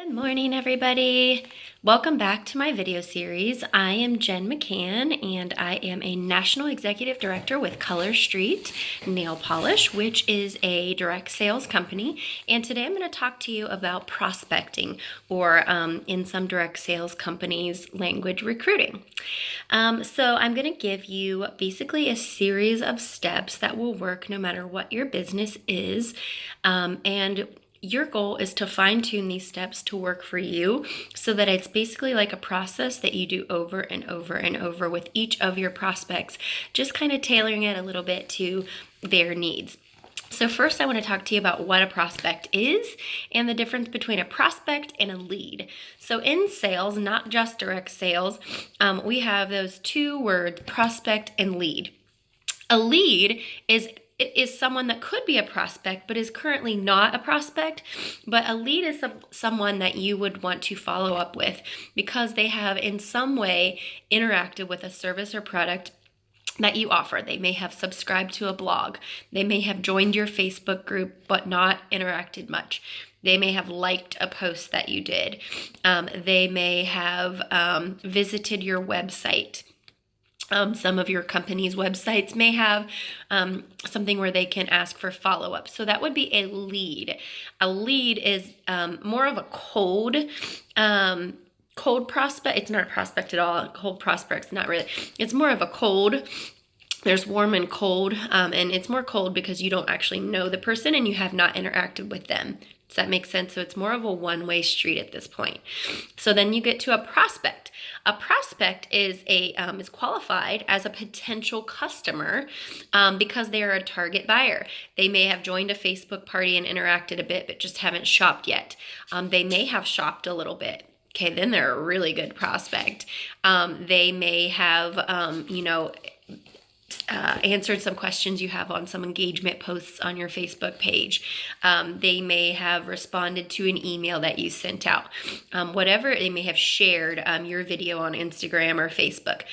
Good morning, everybody. Welcome back to my video series. I am Jen McCann, and I am a National Executive Director with Color Street Nail Polish, which is a direct sales company. And today I'm going to talk to you about prospecting, or in some direct sales companies, language recruiting. So I'm going to give you basically a series of steps that will work no matter what your business is. And your goal is to fine tune these steps to work for you so that it's basically like a process that you do over and over and over with each of your prospects, just kind of tailoring it a little bit to their needs. So first I want to talk to you about what a prospect is and the difference between a prospect and a lead. So in sales, not just direct sales, we have those two words, prospect and lead. A lead is someone that could be a prospect but is currently not a prospect, but a lead is someone that you would want to follow up with because they have in some way interacted with a service or product that you offer. They may have subscribed to a blog. They may have joined your Facebook group but not interacted much. They may have liked a post that you did. They may have visited your website. Some of your company's websites may have something where they can ask for follow-up. So that would be a lead. A lead is more of a cold prospect. It's not a prospect at all. Cold prospects, not really. It's more of a cold. There's warm and cold, and it's more cold because you don't actually know the person and you have not interacted with them. Does that make sense? So it's more of a one-way street at this point. So then you get to a prospect. A prospect is qualified as a potential customer because they are a target buyer. They may have joined a Facebook party and interacted a bit, but just haven't shopped yet. They may have shopped a little bit. Okay, then they're a really good prospect. They may have, answered some questions you have on some engagement posts on your Facebook page. They may have responded to an email that you sent out. Whatever, they may have shared your video on Instagram or Facebook.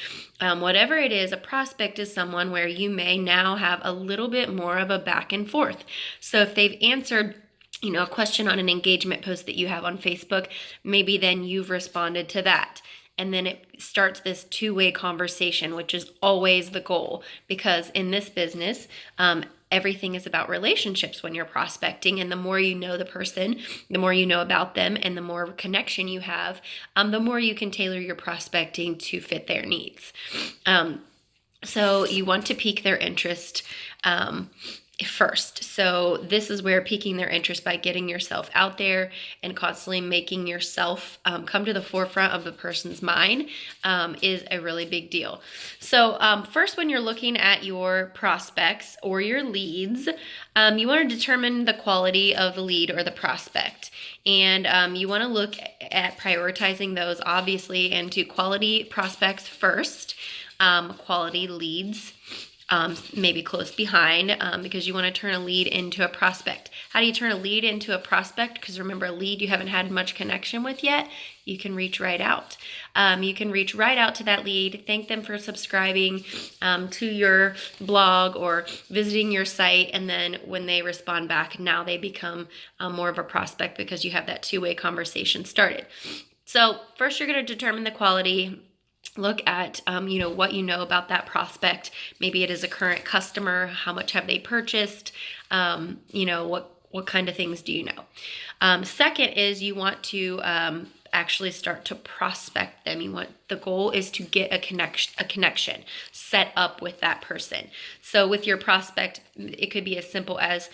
Whatever it is, a prospect is someone where you may now have a little bit more of a back and forth. So if they've answered a question on an engagement post that you have on Facebook, maybe then you've responded to that. And then it starts this two-way conversation, which is always the goal, because in this business, everything is about relationships when you're prospecting. And the more you know the person, the more you know about them, and the more connection you have, the more you can tailor your prospecting to fit their needs. So you want to pique their interest first. So this is where piquing their interest by getting yourself out there and constantly making yourself come to the forefront of the person's mind is a really big deal. So first, when you're looking at your prospects or your leads, you want to determine the quality of the lead or the prospect. And you want to look at prioritizing those, obviously, into quality prospects first, quality leads maybe close behind, because you want to turn a lead into a prospect. How do you turn a lead into a prospect? Because remember, a lead you haven't had much connection with yet, you can reach right out. You can reach right out to that lead, thank them for subscribing to your blog or visiting your site, and then when they respond back, now they become more of a prospect because you have that two-way conversation started. So first you're going to determine the quality. Look at, what you know about that prospect. Maybe it is a current customer. How much have they purchased? What kind of things do you know? Second is you want to actually start to prospect them. The goal is to get a connection set up with that person. So with your prospect, it could be as simple as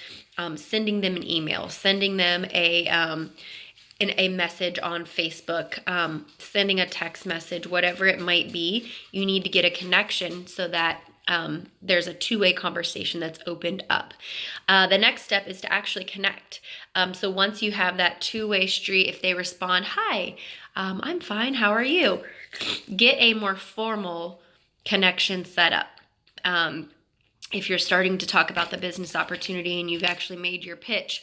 sending them an email, sending them a message on Facebook, sending a text message, whatever it might be. You need to get a connection so that there's a two-way conversation that's opened up. The next step is to actually connect. So once you have that two-way street, if they respond, "Hi, I'm fine, how are you?" Get a more formal connection set up. If you're starting to talk about the business opportunity and you've actually made your pitch,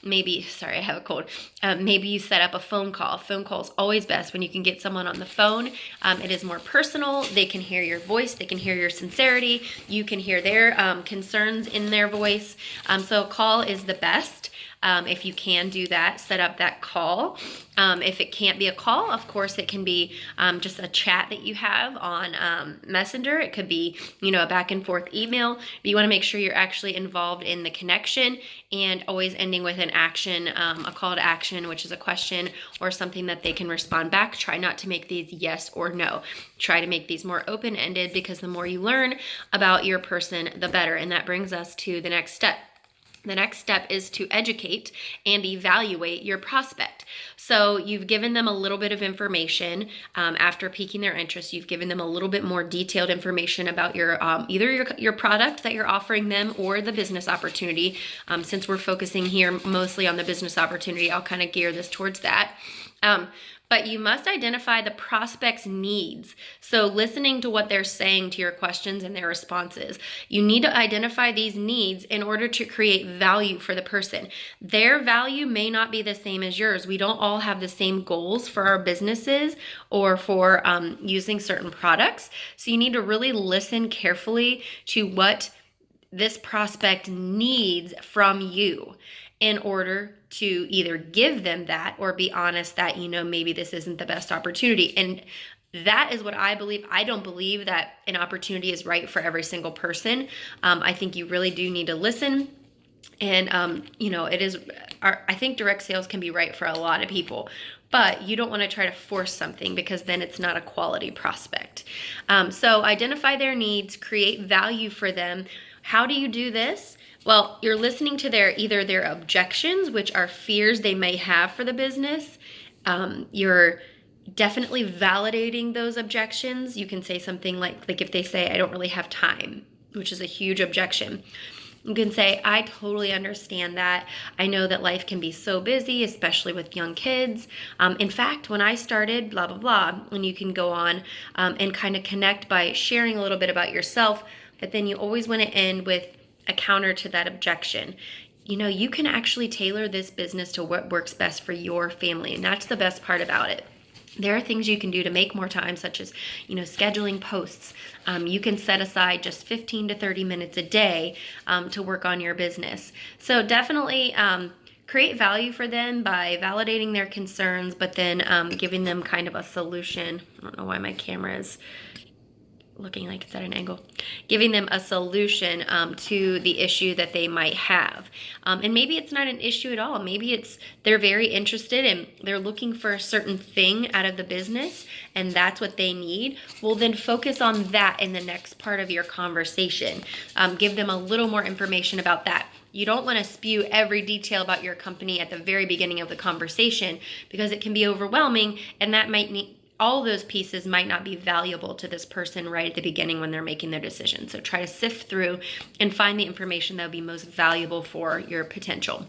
maybe you set up a phone call. Phone call is always best when you can get someone on the phone. It is more personal. They can hear your voice. They can hear your sincerity. You can hear their concerns in their voice. So a call is the best. If you can do that, set up that call. If it can't be a call, of course, it can be just a chat that you have on Messenger. It could be, a back and forth email. But you want to make sure you're actually involved in the connection, and always ending with an action, a call to action, which is a question or something that they can respond back. Try not to make these yes or no. Try to make these more open-ended, because the more you learn about your person, the better. And that brings us to the next step. The next step is to educate and evaluate your prospect. So you've given them a little bit of information after piquing their interest. You've given them a little bit more detailed information about your either your product that you're offering them or the business opportunity. Since we're focusing here mostly on the business opportunity, I'll kind of gear this towards that. But you must identify the prospect's needs. So listening to what they're saying to your questions and their responses, you need to identify these needs in order to create value for the person. Their value may not be the same as yours. We don't all have the same goals for our businesses or for using certain products. So you need to really listen carefully to what this prospect needs from you in order to either give them that or be honest that, maybe this isn't the best opportunity. And that is what I believe. I don't believe that an opportunity is right for every single person. I think you really do need to listen. And, I think direct sales can be right for a lot of people, but you don't want to try to force something, because then it's not a quality prospect. So identify their needs, create value for them. How do you do this? Well, you're listening to either their objections, which are fears they may have for the business. You're definitely validating those objections. You can say something like if they say, I don't really have time, which is a huge objection. You can say, I totally understand that. I know that life can be so busy, especially with young kids. In fact, when I started, blah, blah, blah, and you can go on and kind of connect by sharing a little bit about yourself, but then you always want to end with a counter to that objection. You can actually tailor this business to what works best for your family, and that's the best part about it. There are things you can do to make more time, such as, scheduling posts. You can set aside just 15 to 30 minutes a day to work on your business. So definitely create value for them by validating their concerns, but then giving them kind of a solution. I don't know why my camera is looking like it's at an angle. Giving them a solution to the issue that they might have. And maybe it's not an issue at all. Maybe they're very interested and they're looking for a certain thing out of the business, and that's what they need. Well, then focus on that in the next part of your conversation. Give them a little more information about that. You don't want to spew every detail about your company at the very beginning of the conversation, because it can be overwhelming, and that might need all those pieces might not be valuable to this person right at the beginning when they're making their decision. So try to sift through and find the information that will be most valuable for your potential.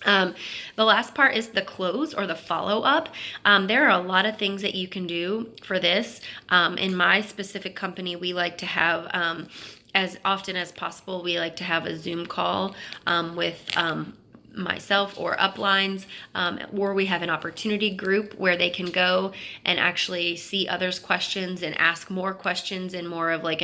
The last part is the close or the follow-up. There are a lot of things that you can do for this. In my specific company, we like to have, as often as possible, we like to have a Zoom call with myself or uplines, or we have an opportunity group where they can go and actually see others' questions and ask more questions, and more of like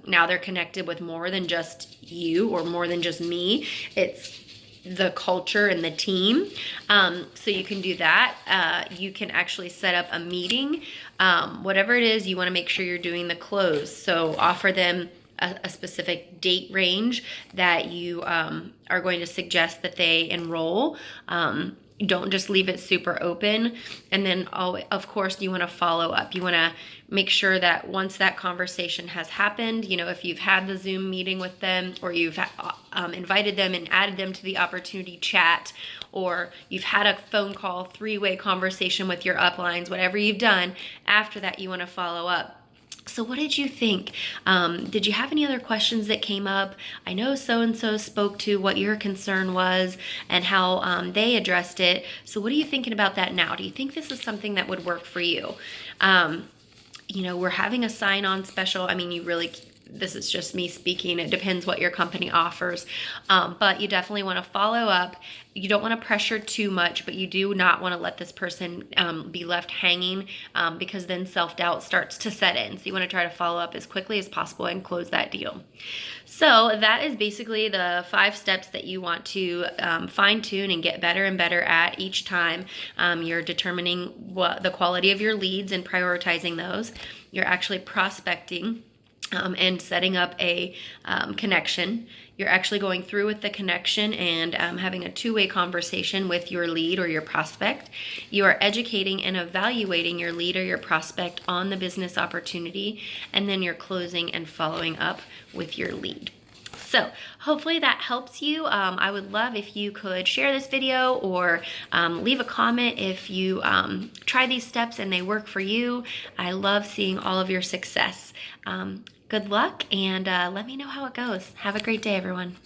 now they're connected with more than just you or more than just me. It's the culture and the team. So you can do that. You can actually set up a meeting. Whatever it is, you want to make sure you're doing the close. So offer them a specific date range that you are going to suggest that they enroll. Don't just leave it super open. And then, of course, you want to follow up. You want to make sure that once that conversation has happened, if you've had the Zoom meeting with them, or you've invited them and added them to the opportunity chat, or you've had a phone call, 3-way conversation with your uplines, whatever you've done, after that, you want to follow up. So what did you think? Did you have any other questions that came up? I know so-and-so spoke to what your concern was and how they addressed it. So what are you thinking about that now? Do you think this is something that would work for you? We're having a sign-on special. I mean, this is just me speaking. It depends what your company offers. But you definitely want to follow up. You don't want to pressure too much, but you do not want to let this person be left hanging because then self-doubt starts to set in. So you want to try to follow up as quickly as possible and close that deal. So that is basically the 5 steps that you want to fine tune and get better and better at each time. You're determining what the quality of your leads and prioritizing those. You're actually prospecting and setting up a connection. You're actually going through with the connection and having a two-way conversation with your lead or your prospect. You are educating and evaluating your lead or your prospect on the business opportunity, and then you're closing and following up with your lead. So hopefully that helps you. I would love if you could share this video or leave a comment if you try these steps and they work for you. I love seeing all of your success. Good luck, and let me know how it goes. Have a great day, everyone.